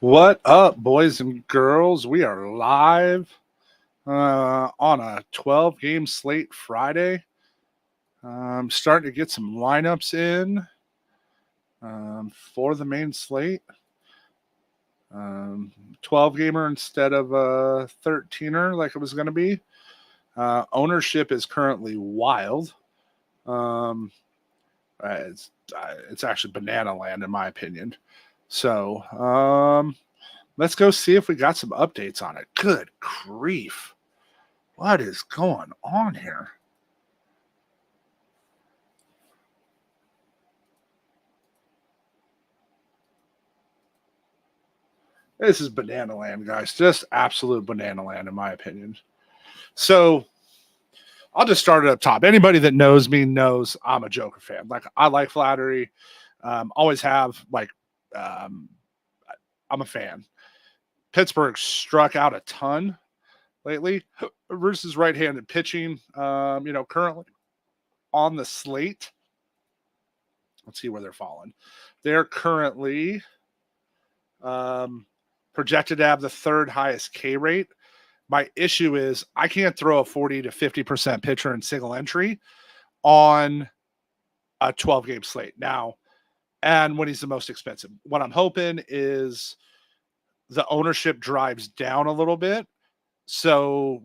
What up, boys and girls? We are live on a 12-game slate Friday. Starting to get some lineups in for the main slate. 12-gamer instead of a 13er like it was going to be. Ownership is currently wild. It's actually banana land in my opinion. So let's go see if we got some updates on it. Good grief. What is going on here? This is banana land, guys. Just absolute banana land, in my opinion. So I'll just start it up top. Anybody that knows me knows I'm a Joker fan. Like, I like flattery. Always have. I'm a fan. Pittsburgh struck out a ton lately versus right-handed pitching. Currently on the slate. Let's see where they're falling. They're currently projected to have the third highest K rate. My issue is I can't throw a 40 to 50% pitcher in single entry on a 12-game slate now, and when he's the most expensive. What I'm hoping is the ownership drives down a little bit, so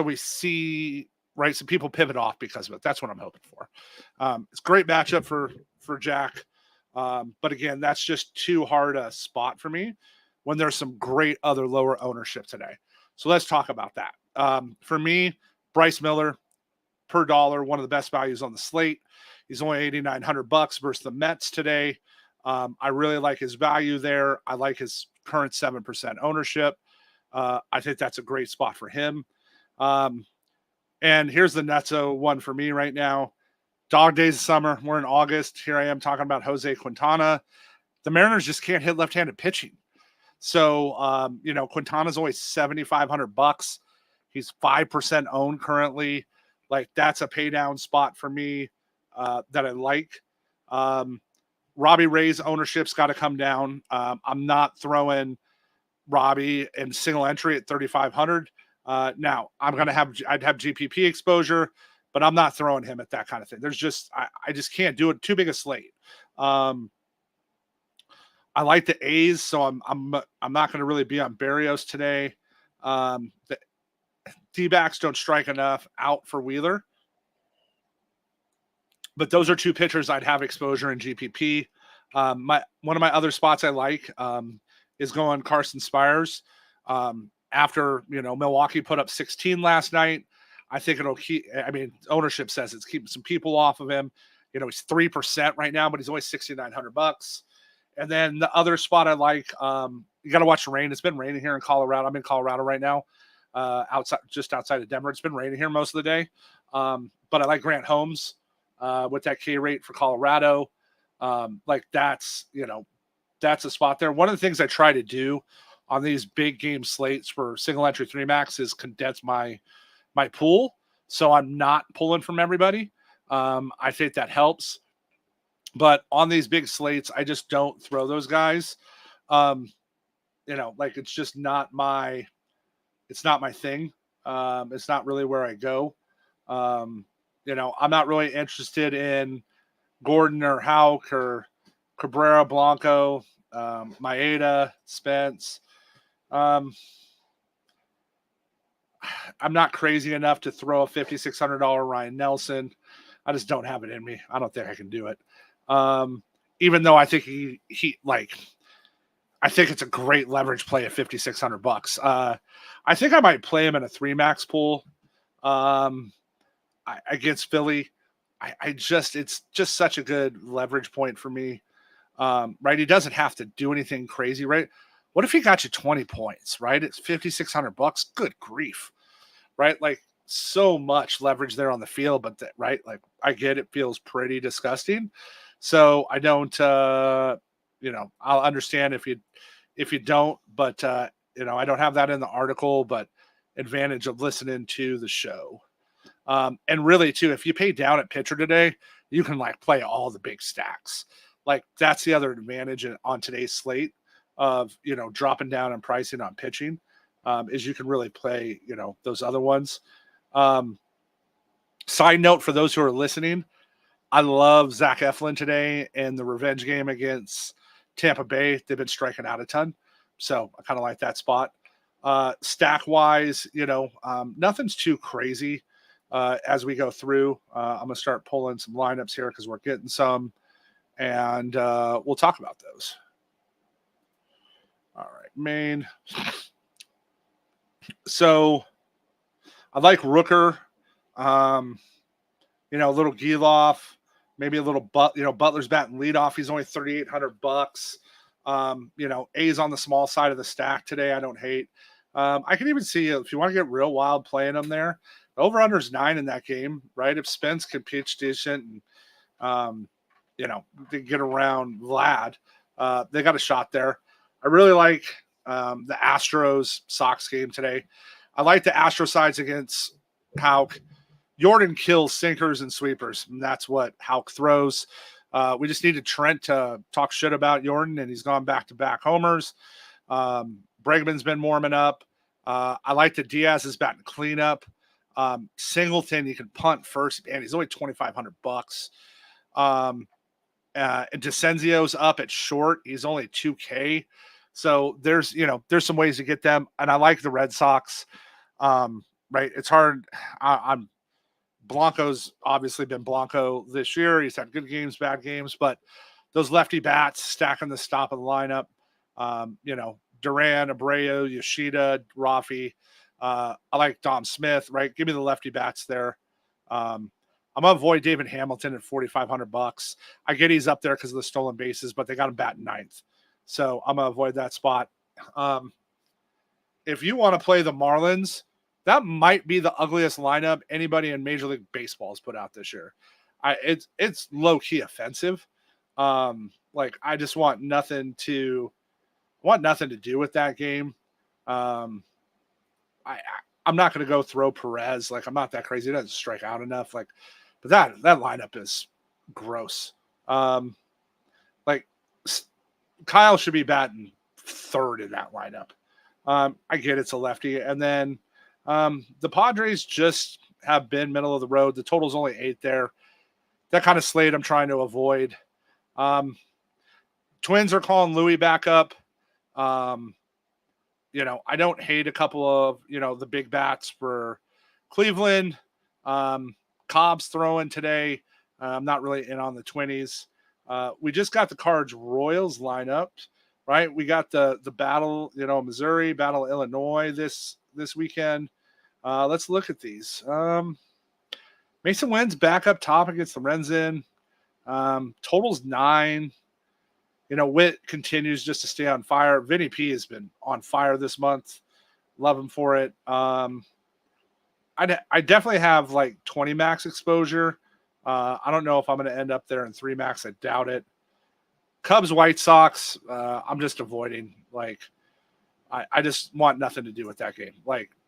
we see, right, some people pivot off because of it. That's what I'm hoping for. It's a great matchup for Jack. But again, that's just too hard a spot for me when there's some great other lower ownership today. So let's talk about that. For me, Bryce Miller per dollar, one of the best values on the slate. He's only $8,900 versus the Mets today. I really like his value there. I like his current 7% ownership. I think that's a great spot for him. And here's the nutso one for me right now. Dog days of summer. We're in August. Here I am talking about Jose Quintana. The Mariners just can't hit left-handed pitching. So, Quintana's only $7,500. He's 5% owned currently. Like, that's a pay down spot for me that I like. Robbie Ray's ownership's got to come down. I'm not throwing Robbie in single entry at 3,500. Now I'd have GPP exposure, but I'm not throwing him at that kind of thing. There's just, I just can't do it. Too big a slate. I like the A's, so I'm not going to really be on Berrios today. The D-backs don't strike enough out for Wheeler, but those are two pitchers I'd have exposure in GPP. One of my other spots I like is going Carson Spires. After, Milwaukee put up 16 last night, I think it'll keep, ownership says it's keeping some people off of him. He's 3% right now, but he's only $6,900. And then the other spot I like, you got to watch the rain. It's been raining here in Colorado. I'm in Colorado right now, just outside of Denver. It's been raining here most of the day. But I like Grant Holmes with that K rate for Colorado. That's a spot there. One of the things I try to do on these big game slates for single entry 3 max is condense my pool, so I'm not pulling from everybody. I think that helps, but on these big slates, I just don't throw those guys. It's just not my thing. It's not really where I go. I'm not really interested in Gordon or Houck or Cabrera, Blanco, Maeda, Spence. I'm not crazy enough to throw a $5,600 Ryan Nelson. I just don't have it in me. I don't think I can do it. Even though I think I think it's a great leverage play at $5,600. I think I might play him in a 3 max pool against Philly. It's just such a good leverage point for me. Right. He doesn't have to do anything crazy, right? What if he got you 20 points, right? It's $5,600. Good grief. Right. Like, so much leverage there on the field, but right. Like, I get it feels pretty disgusting. So I don't, I'll understand if you don't, but I don't have that in the article, but advantage of listening to the show. And really too, if you pay down at pitcher today, you can play all the big stacks. Like that's the other advantage on today's slate of, dropping down and pricing on pitching, is you can really play, those other ones. Side note for those who are listening, I love Zach Eflin today in the revenge game against Tampa Bay. They've been striking out a ton. So I kind of like that spot. Stack wise, nothing's too crazy as we go through. I'm going to start pulling some lineups here because we're getting some, and we'll talk about those. All right, main. So I like Rooker, a little Giloff, maybe a little Butler's batting leadoff. He's only $3,800. A's on the small side of the stack today. I don't hate. I can even see if you want to get real wild playing them there. The over-under is 9 in that game, right? If Spence can pitch decent and, they get around Vlad, they got a shot there. I really like the Astros Sox game today. I like the Astro sides against Hauk. Jordan kills sinkers and sweepers, and that's what Hauk throws. We just needed Trent to talk shit about Jordan, and he's gone back-to-back homers. Bregman's been warming up. I like the Diaz is batting cleanup. Singleton, you can punt first, and he's only $2,500. And Descenzio's up at short. He's only $2K. So there's some ways to get them. And I like the Red Sox. Right. It's hard. I'm Blanco's obviously been Blanco this year. He's had good games, bad games, but those lefty bats stacking the top of the lineup. Duran, Abreu, Yoshida, Rafi. I like Dom Smith, right? Give me the lefty bats there. I'm gonna avoid David Hamilton at $4,500. I get he's up there because of the stolen bases, but they got him batting ninth, so I'm gonna avoid that spot. If you want to play the Marlins, that might be the ugliest lineup anybody in Major League Baseball has put out this year. It's low key offensive. I just want nothing to do with that game. I'm not going to go throw Perez. I'm not that crazy. He doesn't strike out enough. But that lineup is gross. Kyle should be batting third in that lineup. I get it's a lefty. And then the Padres just have been middle of the road. The total's only 8 there. That kind of slate I'm trying to avoid. Twins are calling Louis back up. I don't hate a couple of, the big bats for Cleveland. Cobb's throwing today. I'm not really in on the 20s. We just got the Cards Royals lineup, right? We got the battle, Missouri, battle Illinois this weekend. Let's look at these. Mason Wynn's back up top against the Renzin. Total's 9. Witt continues just to stay on fire. Vinny P has been on fire this month. Love him for it. I definitely have 20 max exposure. I don't know if I'm going to end up there in 3 max. I doubt it. Cubs, White Sox, I'm just avoiding. I just want nothing to do with that game.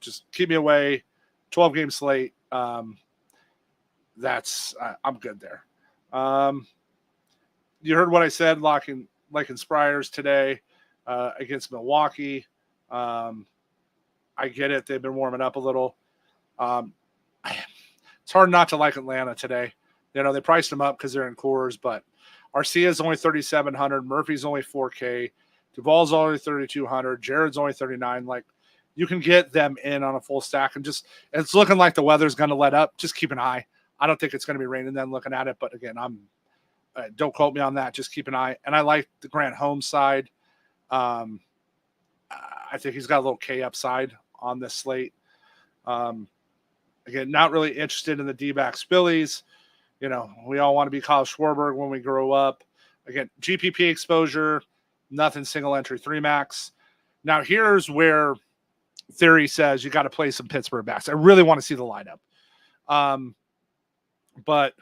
Just keep me away. 12 game slate. I'm good there. You heard what I said, liking Spryers today against Milwaukee. I get it. They've been warming up a little. It's hard not to like Atlanta today. They priced them up because they're in cores, but Arcia's only 3,700. Murphy's only 4K. Duvall's only 3,200. Jared's only 39. You can get them in on a full stack, and it's looking like the weather's going to let up. Just keep an eye. I don't think it's going to be raining then looking at it, but again, don't quote me on that. Just keep an eye. And I like the Grant Holmes side. I think he's got a little K upside on this slate. Again, not really interested in the D-backs Phillies. We all want to be Kyle Schwarber when we grow up. Again, GPP exposure, nothing single entry 3 max. Now here's where theory says you got to play some Pittsburgh backs. I really want to see the lineup. But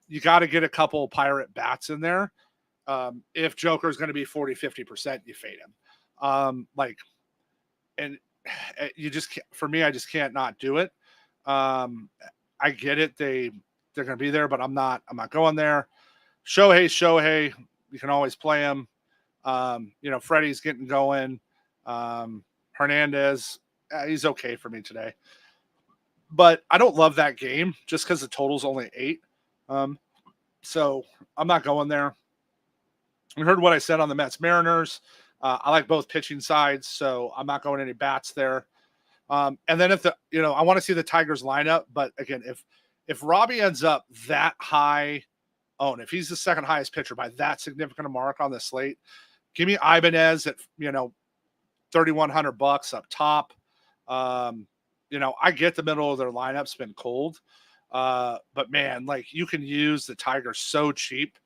you got to get a couple Pirate bats in there. If Joker's going to be 40-50%, you fade him. And you just can't, for me, I just can't not do it. I get it. They're going to be there, but I'm not going there. Shohei, You can always play him. Freddie's getting going. Hernandez, he's okay for me today. But I don't love that game just because the total's only 8. So I'm not going there. You heard what I said on the Mets Mariners. I like both pitching sides, so I'm not going any bats there. And then I want to see the Tigers lineup, but again, if Robbie ends up that high, if he's the second highest pitcher by that significant a mark on the slate, give me Ibanez at $3,100 up top. I get the middle of their lineup's been cold, but man, like you can use the Tigers so cheap.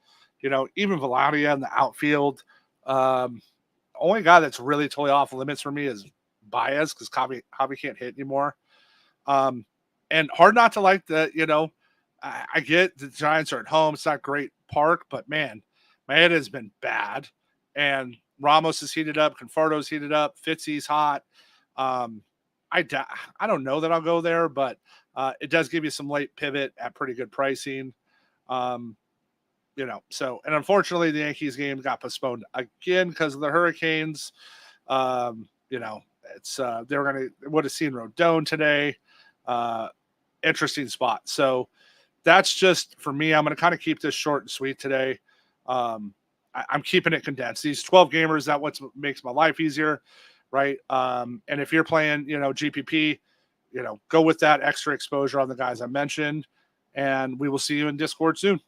Even Valadia in the outfield. Only guy that's really totally off limits for me is Baez because Javi can't hit anymore. And hard not to like I get the Giants are at home. It's not great park, but man, my head has been bad. And Ramos is heated up. Conforto's heated up. Fitzy's hot. I don't know that I'll go there, but it does give you some late pivot at pretty good pricing. And unfortunately the Yankees game got postponed again because of the Hurricanes. They would have seen Rodon today. Interesting spot. So that's just for me. I'm going to kind of keep this short and sweet today. I'm keeping it condensed. These 12 gamers, that what makes my life easier. Right. And if you're playing, GPP, go with that extra exposure on the guys I mentioned, and we will see you in Discord soon.